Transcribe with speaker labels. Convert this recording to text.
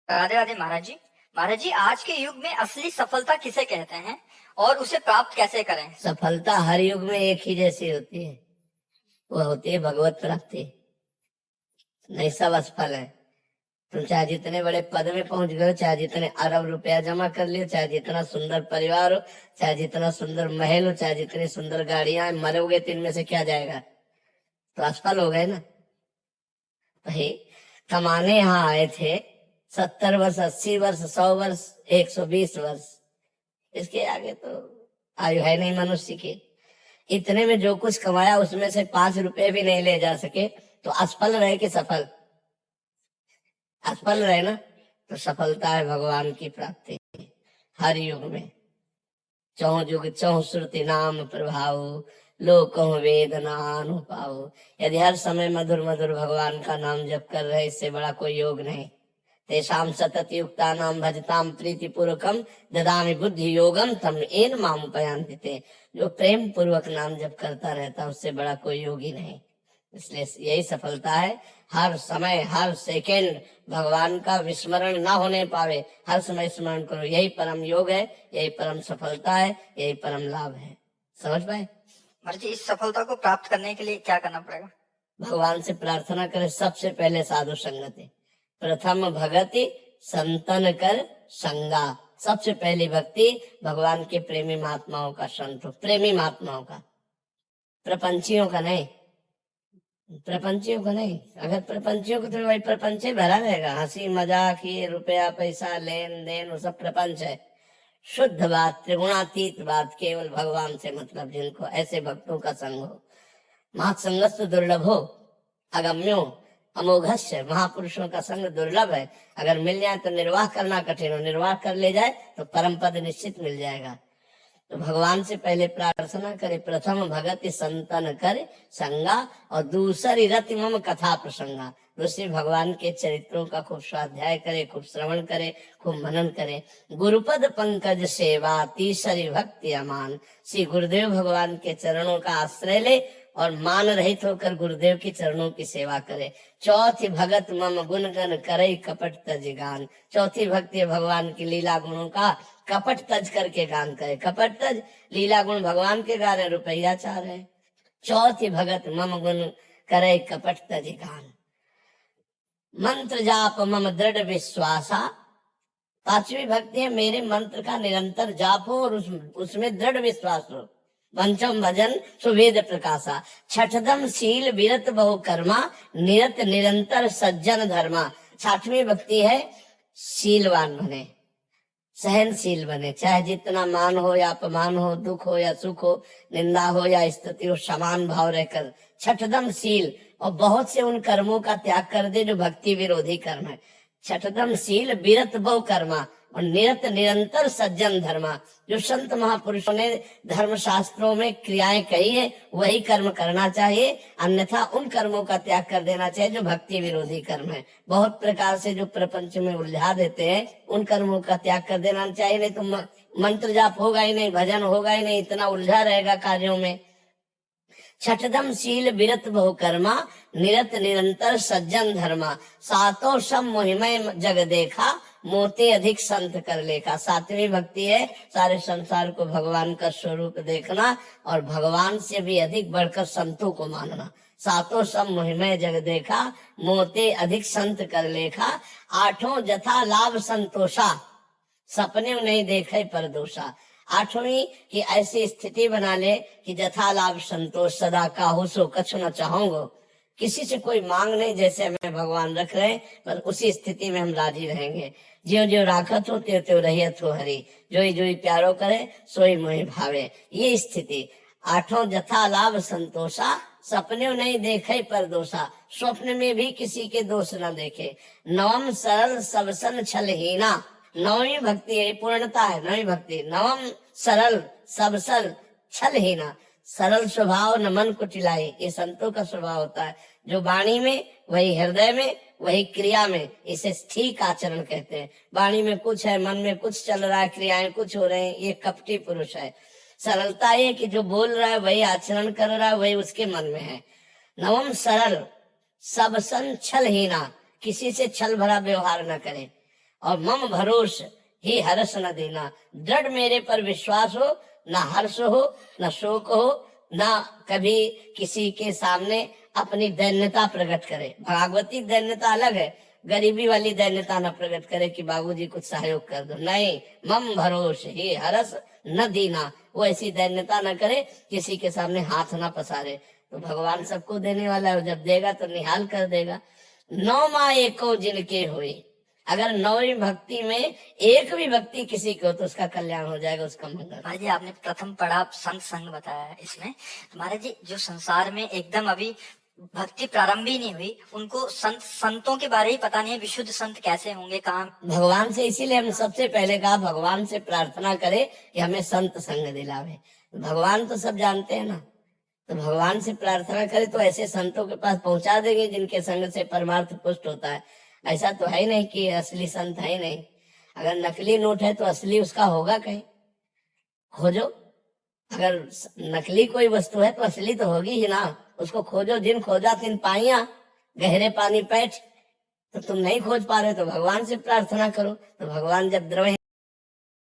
Speaker 1: राधे राधे महाराज जी। महाराज जी, आज के युग में असली सफलता किसे कहते हैं और उसे प्राप्त कैसे करें?
Speaker 2: सफलता हर युग में एक ही जैसी होती है, वह होती है भगवत प्राप्ति। नहीं, सब असफल है। तुम चाहे जितने बड़े पद में पहुंच गए, चाहे जितने अरब रुपया जमा कर लिए, चाहे जितना सुंदर परिवार हो, चाहे जितना सुंदर महल हो, चाहे जितनी सुंदर गाड़ियां, मरोगे तो इनमें से क्या जाएगा? तो असफल हो गए ना भाई। कमाने यहाँ आए थे 70 वर्ष, 80 वर्ष, 100 वर्ष, 120 वर्ष, इसके आगे तो आयु है नहीं मनुष्य की। इतने में जो कुछ कमाया उसमें से 5 रुपए भी नहीं ले जा सके, तो असफल रहे कि सफल? असफल रहे ना। तो सफलता है भगवान की प्राप्ति हर युग में। चौं युग चौं श्रुति नाम प्रभाव, लोक वेद नानु पाओ। यदि हर समय मधुर मधुर भगवान का नाम जप कर रहे, इससे बड़ा कोई योग नहीं। तेषाम सतत युक्ता नाम भजताम प्रीति पूर्वकम ददामि बुद्धि योगम तम एन माम उपयांति ते। जो प्रेम पूर्वक नाम जप करता रहता, उससे बड़ा कोई योगी नहीं। इसलिए यही सफलता है। हर समय हर सेकेंड भगवान का विस्मरण ना होने पावे, हर समय स्मरण करो। यही परम योग है, यही परम सफलता है, यही परम लाभ है। समझ पाए?
Speaker 1: महाराज जी, इस सफलता को प्राप्त करने के लिए क्या करना पड़ेगा?
Speaker 2: भगवान से प्रार्थना करें। सबसे पहले साधु संगति, प्रथम भगति संतन कर संगा। सबसे पहली भक्ति भगवान के प्रेमी महात्माओं का संत हो, प्रेमी महात्माओं का, प्रपंचियों का नहीं। प्रपंचियों को नहीं। अगर प्रपंचियों को तो वही प्रपंच ही भरा रहेगा, हंसी मजाक, ये रुपया पैसा लेन देन, वो सब प्रपंच है। शुद्ध बात, त्रिगुणातीत बात, केवल भगवान से मतलब जिनको, ऐसे भक्तों का संग हो। महासंगस्थ दुर्लभ हो, अगम्यो अमोघस्य। महापुरुषों का संग दुर्लभ है। अगर मिल जाए तो निर्वाह करना कठिन हो, निर्वाह कर ले जाए तो परम पद निश्चित मिल जाएगा। तो भगवान से पहले प्रार्थना करे, प्रथम भगति संतन करे संगा, और दूसरी रति मम कथा प्रसंगा। दूसरी भगवान के चरित्रों का खूब स्वाध्याय करे, खूब श्रवण करे, खूब मनन करे। गुरुपद पंकज सेवा, तीसरी भक्ति अमान। श्री गुरुदेव भगवान के चरणों का आश्रय ले और मान रहित होकर गुरुदेव के चरणों की सेवा करे। चौथी भगत मम गुण गण करे कपट तज गान। चौथी भक्ति है भगवान की लीला गुणों का कपट तज करके गान करे। कपट तज, लीला गुण भगवान के गा रहे, रुपया चाह रहे। चौथी भगत मम गुण करे कपट तज गान। मंत्र जाप मम दृढ़ विश्वासा। पांचवी भक्ति है मेरे मंत्र का निरंतर जाप हो और उसमें दृढ़ विश्वास हो। पंचम भजन सुवेद प्रकाशा। छठदम शील विरत बहु कर्मा, निरत निरंतर सज्जन धर्मा। छठवीं भक्ति है शीलवान बने, सहनशील बने। चाहे जितना मान हो या अपमान हो, दुख हो या सुख हो, निंदा हो या स्तुति हो, समान भाव रहकर। छठदम शील, और बहुत से उन कर्मों का त्याग कर दे जो भक्ति विरोधी कर्म है। छठदम शील विरत बहु कर्मा, और निरत निरंतर सज्जन धर्मा। जो संत महापुरुषों ने धर्म शास्त्रों में क्रियाएं कही है, वही कर्म करना चाहिए, अन्यथा उन कर्मों का त्याग कर देना चाहिए जो भक्ति विरोधी कर्म है। बहुत प्रकार से जो प्रपंच में उलझा देते हैं, उन कर्मों का त्याग कर देना चाहिए। नहीं तो मंत्र जाप होगा ही नहीं, भजन होगा ही नहीं, इतना उलझा रहेगा कार्यों में। छठदम शील विरत बहु कर्मा, निरत निरंतर सज्जन धर्मा। सातों सब मोहिमय जग देखा, मोते अधिक संत कर लेखा। सातवीं भक्ति है सारे संसार को भगवान का स्वरूप देखना और भगवान से भी अधिक बढ़कर संतों को मानना। सातों सब मोहिमय जग देखा, मोते अधिक संत कर लेखा। आठों जथा लाभ संतोषा, सपने नहीं देखे पर दोषा। आठवीं की ऐसी स्थिति बना ले कि जथा लाभ संतोष, सदा काहू सो कछु न चाहूंगो। किसी से कोई मांग नहीं, जैसे हमें भगवान रख रहे हैं, पर उसी स्थिति में हम राजी रहेंगे। ज्यो ज्यो राखत हो त्यों त्यों रहियत हो हरि, जोई जोई प्यारो करे सोई मोहि भावे। ये स्थिति। आठों जथा लाभ संतोषा, सपने नहीं देखे पर दोषा। स्वप्न में भी किसी के दोष न देखे। नवम सरल सबसन छलहीना। नवमी भक्ति है, पूर्णता है नवमी भक्ति। नवम सरल सबसल छलहीना। सरल स्वभाव न मन को टिलाए, ये संतों का स्वभाव होता है। जो वाणी में वही हृदय में, वही क्रिया में, इसे ठीक आचरण कहते हैं। वाणी में कुछ है, मन में कुछ चल रहा है, क्रियाएं कुछ हो रहे हैं, ये कपटी पुरुष है। सरलता ये कि जो बोल रहा है वही आचरण कर रहा है, वही उसके मन में है। नवम सरल सबसन छलहीना, किसी से छल भरा व्यवहार न करे। और मम भरोस ही हर्ष न देना, दृढ़ मेरे पर विश्वास हो, ना हर्ष हो, ना शोक हो, ना कभी किसी के सामने अपनी दैन्यता प्रकट करे। भागवती दैन्यता अलग है, गरीबी वाली दैन्यता न प्रकट करे कि बाबूजी कुछ सहयोग कर दो, नहीं। मम भरोस ही हरस न दीना, वो ऐसी दैन्यता न करे, किसी के सामने हाथ ना पसारे। तो भगवान सबको देने वाला है, जब देगा तो निहाल कर देगा। नौ माँ एको जिनके हुए, अगर नौवीं भक्ति में एक भी भक्ति किसी को, तो उसका कल्याण हो जाएगा, उसका मंगल।
Speaker 1: महाराज जी आपने प्रथम पढ़ा संत संग बताया है इसमें, तो महाराज जी जो संसार में एकदम अभी भक्ति प्रारंभ ही नहीं हुई, उनको संतों के बारे ही पता नहीं है, विशुद्ध संत कैसे होंगे, कहाँ।
Speaker 2: भगवान से, इसीलिए हमने सबसे पहले कहा भगवान से प्रार्थना करे कि हमें संत संग दिलावे। भगवान तो सब जानते हैं ना, तो भगवान से प्रार्थना करे तो ऐसे संतों के पास पहुंचा देंगे जिनके संग से परमार्थ पुष्ट होता है। ऐसा तो है ही नहीं कि असली संत है ही नहीं। अगर नकली नोट है तो असली उसका होगा कहीं, खोजो। अगर नकली कोई वस्तु है तो असली तो होगी ही ना, उसको खोजो। जिन खोजा तिन पाइया, गहरे पानी पैठ। तो तुम नहीं खोज पा रहे तो भगवान से प्रार्थना करो। तो भगवान जब द्रव